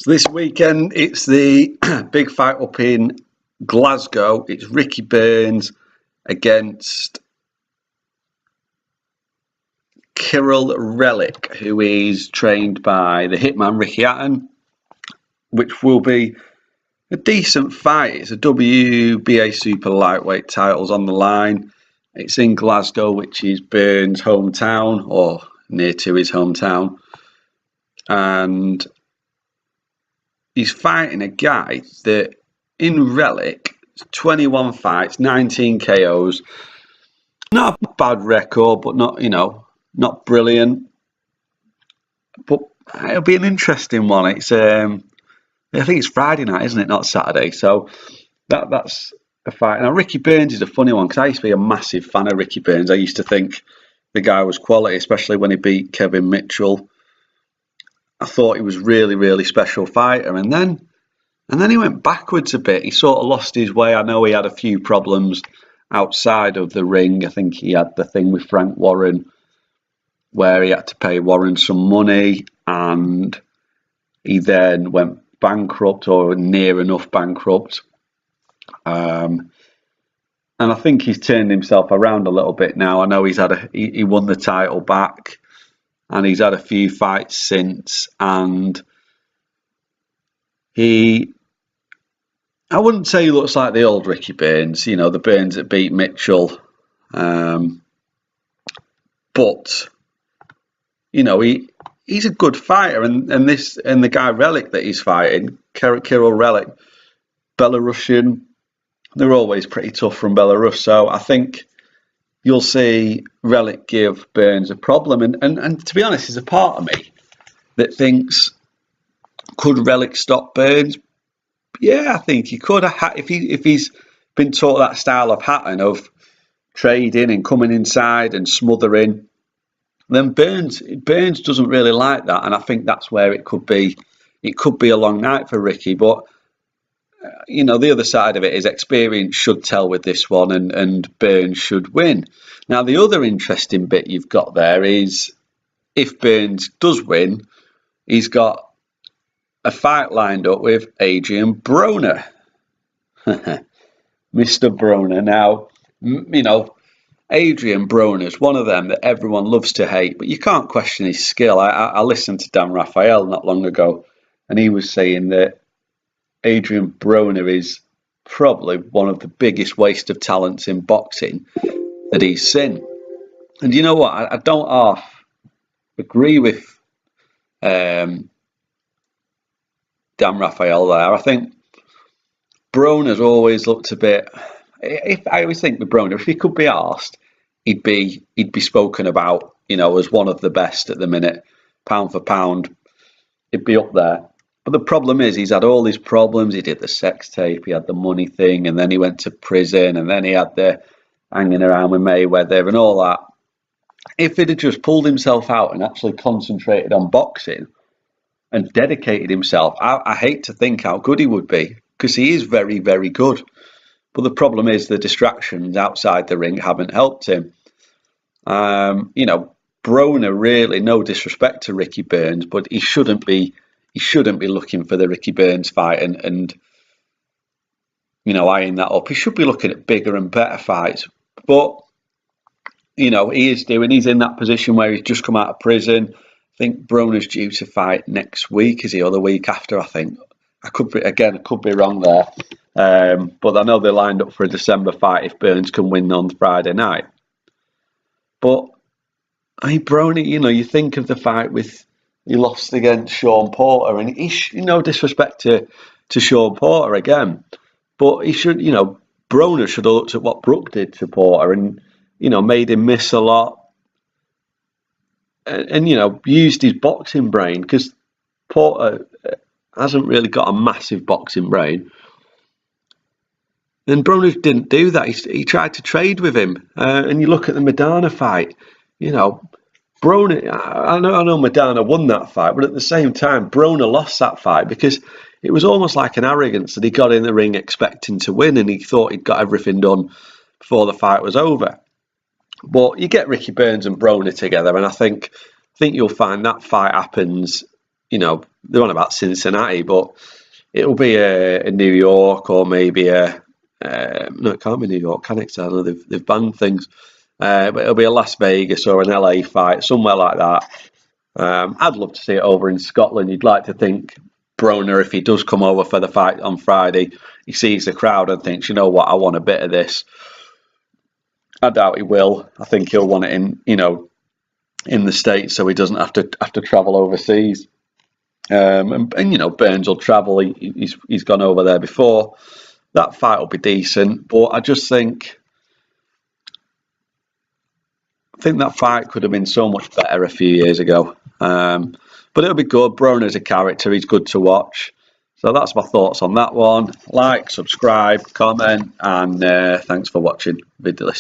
So this weekend, it's the big fight up in Glasgow. It's Ricky Burns against Kirill Relik, who is trained by the hitman Ricky Hatton, which will be a decent fight. It's a WBA super lightweight titles on the line. It's in Glasgow, which is Burns' hometown, or near to his hometown. And he's fighting a guy that in Relik, 21 fights, 19 KOs. Not a bad record, but not brilliant. But it'll be an interesting one. It's I think it's Friday night, isn't it? Not Saturday. So that's a fight. Now Ricky Burns is a funny one because I used to be a massive fan of Ricky Burns. I used to think the guy was quality, especially when he beat Kevin Mitchell. I thought he was really, really special fighter, and then he went backwards a bit. He sort of lost his way. I know he had a few problems outside of the ring. I think he had the thing with Frank Warren where he had to pay Warren some money, and he then went bankrupt or near enough bankrupt. And I think he's turned himself around a little bit now. I know he won the title back, and he's had a few fights since, and I wouldn't say he looks like the old Ricky Burns, the Burns that beat Mitchell. But, he's a good fighter, and the guy Relik that he's fighting, Kirill Relik, Belarusian, they're always pretty tough from Belarus. So I think you'll see Relik give Burns a problem. And to be honest, there's a part of me that thinks, could Relik stop Burns? Yeah, I think he could. If he's been taught that style of Hatton of trading and coming inside and smothering, then Burns doesn't really like that. And I think that's where it could be. It could be a long night for Ricky, but the other side of it is experience should tell with this one, and Burns should win. Now, the other interesting bit you've got there is if Burns does win, he's got a fight lined up with Adrien Broner. Mr. Broner. Now, Adrien Broner is one of them that everyone loves to hate, but you can't question his skill. I listened to Dan Raphael not long ago, and he was saying that Adrien Broner is probably one of the biggest waste of talents in boxing that he's seen. And you know what? I don't half agree with Dan Raphael there. I think Broner's always looked a bit. I always think with Broner, if he could be asked, he'd be spoken about, as one of the best at the minute, pound for pound. He'd be up there. But the problem is he's had all these problems. He did the sex tape, he had the money thing, and then he went to prison, and then he had the hanging around with Mayweather and all that. If he'd have just pulled himself out and actually concentrated on boxing and dedicated himself, I hate to think how good he would be, because he is very, very good. But the problem is the distractions outside the ring haven't helped him. Broner, really, no disrespect to Ricky Burns, but he shouldn't be looking for the Ricky Burns fight and eyeing that up. He should be looking at bigger and better fights. But he's in that position where he's just come out of prison. I think Broner's due to fight next week, is he, or the week after, I think. I could be wrong there. But I know they're lined up for a December fight if Burns can win on Friday night. But Broner, you think of the fight he lost against Sean Porter, and no disrespect to Sean Porter again, but he should, Broner should have looked at what Brook did to Porter and, made him miss a lot and used his boxing brain, because Porter hasn't really got a massive boxing brain. And Broner didn't do that. He tried to trade with him. And you look at the Madonna fight, Broner, I know Madonna won that fight, but at the same time, Broner lost that fight because it was almost like an arrogance that he got in the ring expecting to win, and he thought he'd got everything done before the fight was over. But you get Ricky Burns and Broner together, and I think you'll find that fight happens you know, they're on about Cincinnati, but it'll be a New York or maybe a no, it can't be New York, can it? 'Cause I know they've banned things. But it'll be a Las Vegas or an LA fight, somewhere like that. I'd love to see it over in Scotland. You'd like to think Broner, if he does come over for the fight on Friday, he sees the crowd and thinks, you know what, I want a bit of this. I doubt he will. I think he'll want it in, you know, in the States, so he doesn't have to travel overseas. And you know, Burns will travel. He's gone over there before. That fight will be decent, but I just think that fight could have been so much better a few years ago. But it'll be good. Broner's a character. He's good to watch. So that's my thoughts on that one. Like, subscribe, comment, and thanks for watching. Video listening.